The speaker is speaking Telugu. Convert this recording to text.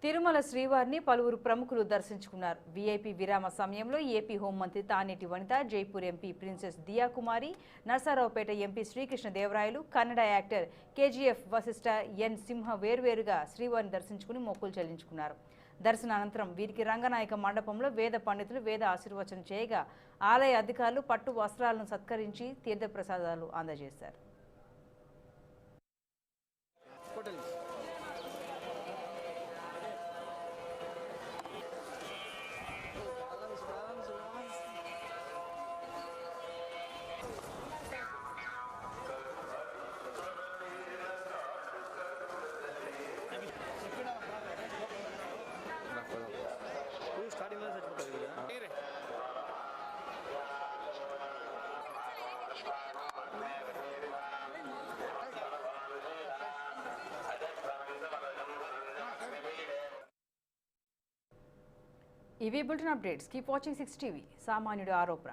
తిరుమల శ్రీవారిని పలువురు ప్రముఖులు దర్శించుకున్నారు. వీఐపీ విరామ సమయంలో ఏపీ హోంమంత్రి Taneti Vanitha, Jaipur MP princess Diya Kumari, Narasaraopet MP Srikrishnadevarayalu, Kannada actor KGF Vasishta N Simha వేర్వేరుగా శ్రీవారిని దర్శించుకుని మొక్కులు చెల్లించుకున్నారు. దర్శనానంతరం వీరికి రంగనాయక మండపంలో వేద పండితులు వేద ఆశీర్వచనం చేయగా ఆలయ అధికారులు పట్టు వస్త్రాలను సత్కరించి తీర్థప్రసాదాలు అందజేశారు. ఇవి bulletin updates. Keep watching 6 TV. సామాన్యుడు ఆరోపణ.